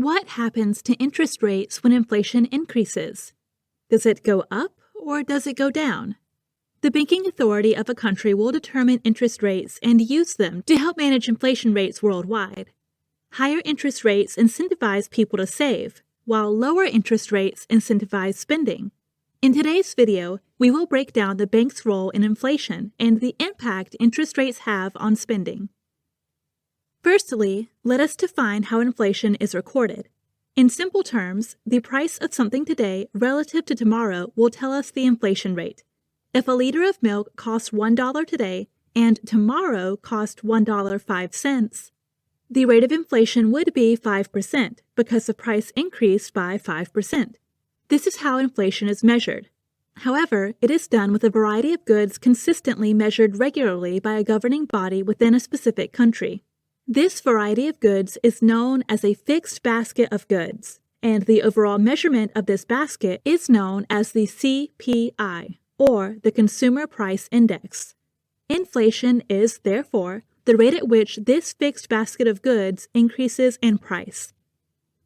What happens to interest rates when inflation increases? Does it go up or does it go down? The banking authority of a country will determine interest rates and use them to help manage inflation rates worldwide. Higher interest rates incentivize people to save, while lower interest rates incentivize spending. In today's video, we will break down the bank's role in inflation and the impact interest rates have on spending. Firstly, let us define how inflation is recorded. In simple terms, the price of something today relative to tomorrow will tell us the inflation rate. If a liter of milk costs $1 today and tomorrow costs $1.05, the rate of inflation would be 5% because the price increased by 5%. This is how inflation is measured. However, it is done with a variety of goods consistently measured regularly by a governing body within a specific country. This variety of goods is known as a fixed basket of goods, and the overall measurement of this basket is known as the CPI, or the Consumer Price Index. Inflation is, therefore, the rate at which this fixed basket of goods increases in price.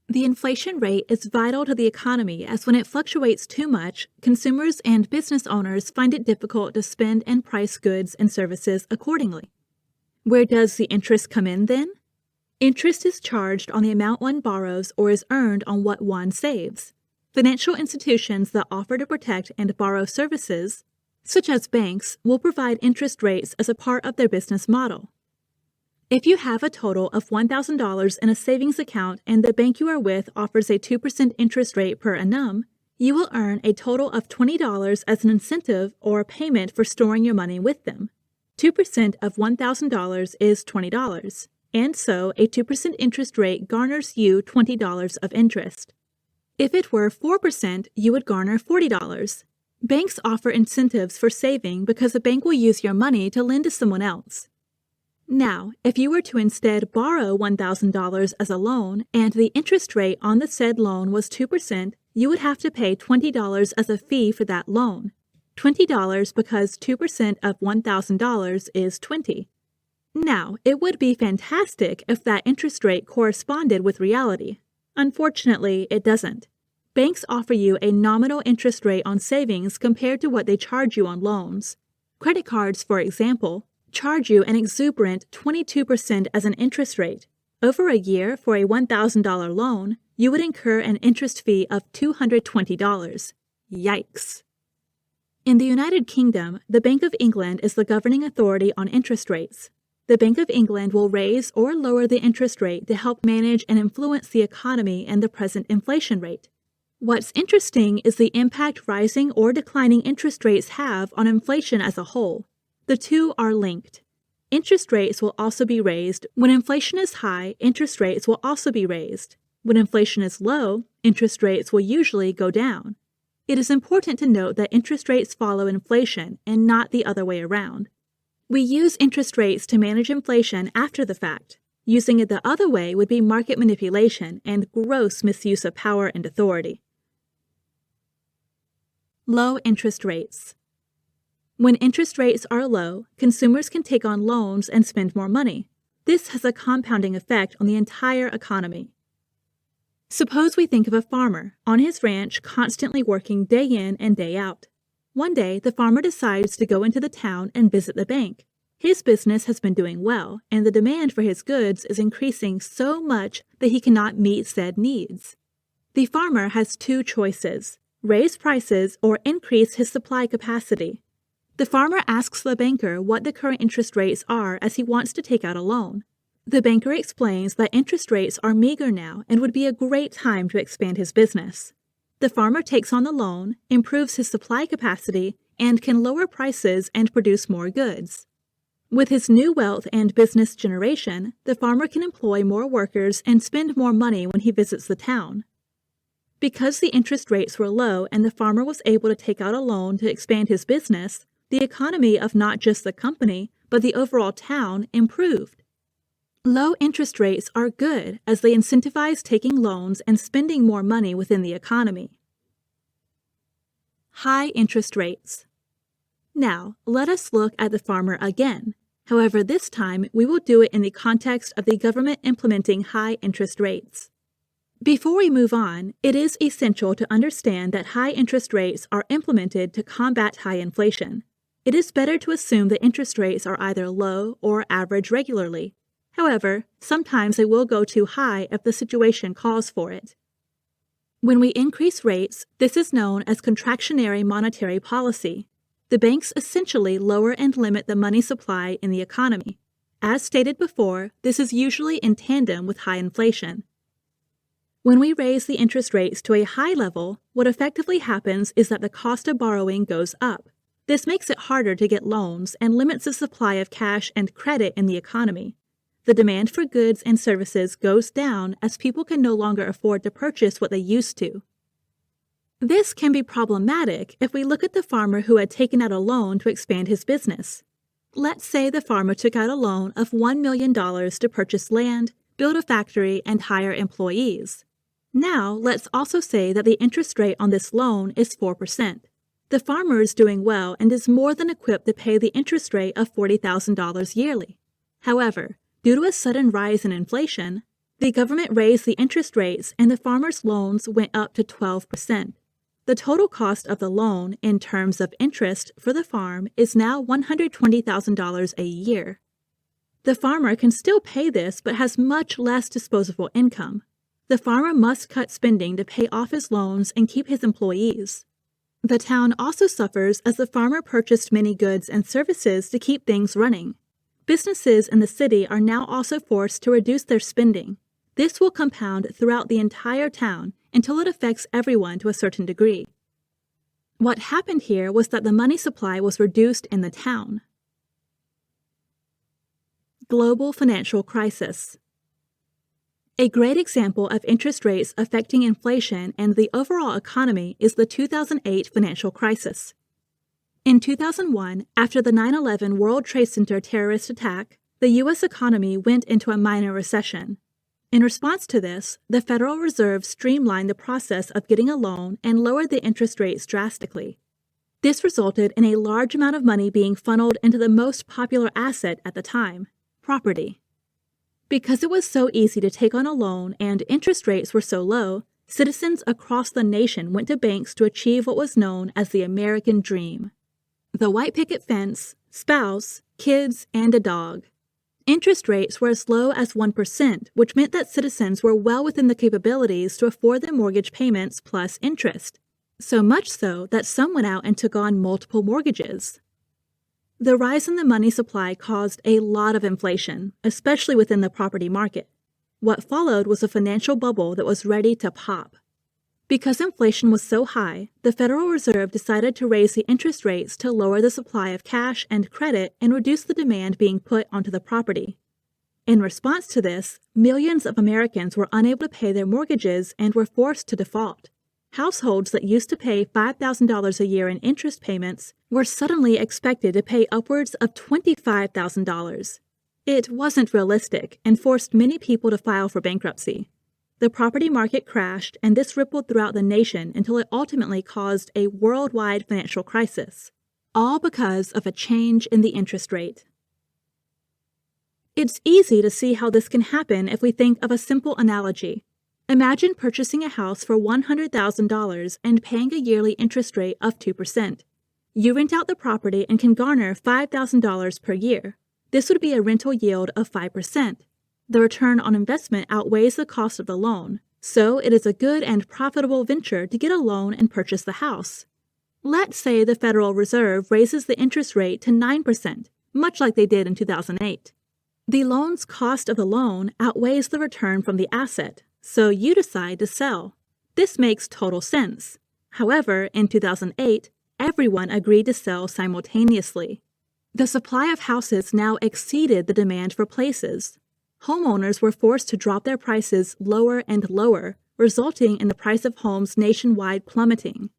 The inflation rate is vital to the economy as when it fluctuates too much, consumers and business owners find it difficult to spend and price goods and services accordingly. Where does the interest come in then? Interest is charged on the amount one borrows or is earned on what one saves. Financial institutions that offer to protect and borrow services, such as banks, will provide interest rates as a part of their business model. If you have a total of $1,000 in a savings account and the bank you are with offers a 2% interest rate per annum, you will earn a total of $20 as an incentive or payment for storing your money with them. 2% of $1,000 is $20, and so a 2% interest rate garners you $20 of interest. If it were 4%, you would garner $40. Banks offer incentives for saving because a bank will use your money to lend to someone else. Now, if you were to instead borrow $1,000 as a loan and the interest rate on the said loan was 2%, you would have to pay $20 as a fee for that loan. $20 because 2% of $1,000 is $20. Now, it would be fantastic if that interest rate corresponded with reality. Unfortunately, it doesn't. Banks offer you a nominal interest rate on savings compared to what they charge you on loans. Credit cards, for example, charge you an exuberant 22% as an interest rate. Over a year, for a $1,000 loan, you would incur an interest fee of $220. Yikes! In the United Kingdom, the Bank of England is the governing authority on interest rates. The Bank of England will raise or lower the interest rate to help manage and influence the economy and the present inflation rate. What's interesting is the impact rising or declining interest rates have on inflation as a whole. The two are linked. Interest rates will also be raised. When inflation is high, interest rates will also be raised. When inflation is low, interest rates will usually go down. It is important to note that interest rates follow inflation and not the other way around. We use interest rates to manage inflation after the fact. Using it the other way would be market manipulation and gross misuse of power and authority. Low interest rates. When interest rates are low, consumers can take on loans and spend more money. This has a compounding effect on the entire economy. Suppose we think of a farmer on his ranch constantly working day in and day out. One day, the farmer decides to go into the town and visit the bank. His business has been doing well, and the demand for his goods is increasing so much that he cannot meet said needs. The farmer has two choices: raise prices or increase his supply capacity. The farmer asks the banker what the current interest rates are as he wants to take out a loan. The banker explains that interest rates are meager now and would be a great time to expand his business. The farmer takes on the loan, improves his supply capacity, and can lower prices and produce more goods. With his new wealth and business generation, the farmer can employ more workers and spend more money when he visits the town. Because the interest rates were low and the farmer was able to take out a loan to expand his business, the economy of not just the company, but the overall town improved. Low interest rates are good as they incentivize taking loans and spending more money within the economy. High interest rates. Now, let us look at the farmer again. However, this time we will do it in the context of the government implementing high interest rates. Before we move on, it is essential to understand that high interest rates are implemented to combat high inflation. It is better to assume that interest rates are either low or average regularly. However, sometimes they will go too high if the situation calls for it. When we increase rates, this is known as contractionary monetary policy. The banks essentially lower and limit the money supply in the economy. As stated before, this is usually in tandem with high inflation. When we raise the interest rates to a high level, what effectively happens is that the cost of borrowing goes up. This makes it harder to get loans and limits the supply of cash and credit in the economy. The demand for goods and services goes down as people can no longer afford to purchase what they used to. This can be problematic if we look at the farmer who had taken out a loan to expand his business. Let's say the farmer took out a loan of $1 million to purchase land, build a factory, and hire employees. Now, let's also say that the interest rate on this loan is 4%. The farmer is doing well and is more than equipped to pay the interest rate of $40,000 yearly. However, due to a sudden rise in inflation, the government raised the interest rates and the farmer's loans went up to 12%. The total cost of the loan in terms of interest for the farm is now $120,000 a year. The farmer can still pay this but has much less disposable income. The farmer must cut spending to pay off his loans and keep his employees. The town also suffers as the farmer purchased many goods and services to keep things running. Businesses in the city are now also forced to reduce their spending. This will compound throughout the entire town until it affects everyone to a certain degree. What happened here was that the money supply was reduced in the town. Global financial crisis. A great example of interest rates affecting inflation and the overall economy is the 2008 financial crisis. In 2001, after the 9/11 World Trade Center terrorist attack, the U.S. economy went into a minor recession. In response to this, the Federal Reserve streamlined the process of getting a loan and lowered the interest rates drastically. This resulted in a large amount of money being funneled into the most popular asset at the time, property. Because it was so easy to take on a loan and interest rates were so low, citizens across the nation went to banks to achieve what was known as the American dream. The white picket fence, spouse, kids, and a dog. Interest rates were as low as 1%, which meant that citizens were well within the capabilities to afford their mortgage payments plus interest. So much so that some went out and took on multiple mortgages. The rise in the money supply caused a lot of inflation, especially within the property market. What followed was a financial bubble that was ready to pop. Because inflation was so high, the Federal Reserve decided to raise the interest rates to lower the supply of cash and credit and reduce the demand being put onto the property. In response to this, millions of Americans were unable to pay their mortgages and were forced to default. Households that used to pay $5,000 a year in interest payments were suddenly expected to pay upwards of $25,000. It wasn't realistic and forced many people to file for bankruptcy. The property market crashed, and this rippled throughout the nation until it ultimately caused a worldwide financial crisis, all because of a change in the interest rate. It's easy to see how this can happen if we think of a simple analogy. Imagine purchasing a house for $100,000 and paying a yearly interest rate of 2%. You rent out the property and can garner $5,000 per year. This would be a rental yield of 5%. The return on investment outweighs the cost of the loan, so it is a good and profitable venture to get a loan and purchase the house. Let's say the Federal Reserve raises the interest rate to 9%, much like they did in 2008. The loan's cost of the loan outweighs the return from the asset, so you decide to sell. This makes total sense. However, in 2008, everyone agreed to sell simultaneously. The supply of houses now exceeded the demand for places. Homeowners were forced to drop their prices lower and lower, resulting in the price of homes nationwide plummeting.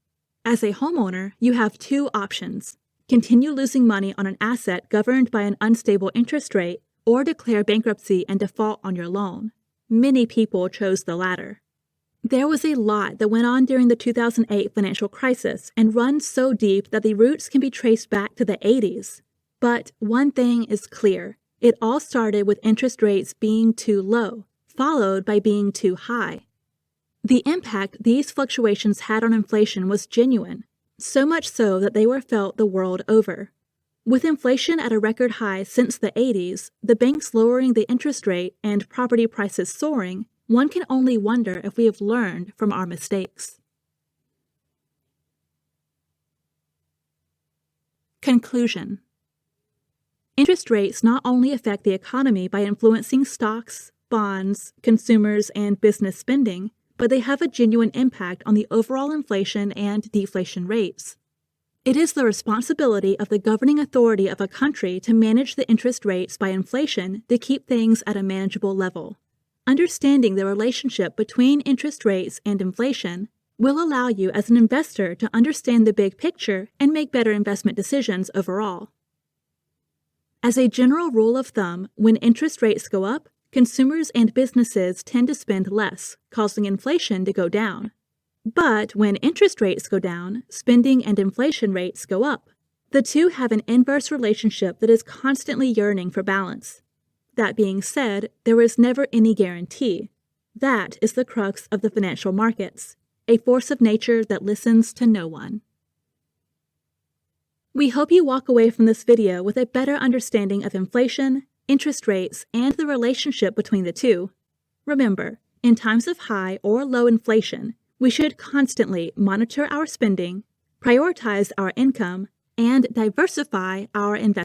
As a homeowner, you have two options: continue losing money on an asset governed by an unstable interest rate, or declare bankruptcy and default on your loan. Many people chose the latter. There was a lot that went on during the 2008 financial crisis and runs so deep that the roots can be traced back to the 80s. But one thing is clear. It all started with interest rates being too low, followed by being too high. The impact these fluctuations had on inflation was genuine, so much so that they were felt the world over. With inflation at a record high since the 80s, the banks lowering the interest rate, and property prices soaring, one can only wonder if we have learned from our mistakes. Conclusion. Interest rates not only affect the economy by influencing stocks, bonds, consumers, and business spending, but they have a genuine impact on the overall inflation and deflation rates. It is the responsibility of the governing authority of a country to manage the interest rates by inflation to keep things at a manageable level. Understanding the relationship between interest rates and inflation will allow you as an investor to understand the big picture and make better investment decisions overall. As a general rule of thumb, when interest rates go up, consumers and businesses tend to spend less, causing inflation to go down. But when interest rates go down, spending and inflation rates go up. The two have an inverse relationship that is constantly yearning for balance. That being said, there is never any guarantee. That is the crux of the financial markets, a force of nature that listens to no one. We hope you walk away from this video with a better understanding of inflation, interest rates, and the relationship between the two. Remember, in times of high or low inflation, we should constantly monitor our spending, prioritize our income, and diversify our investments.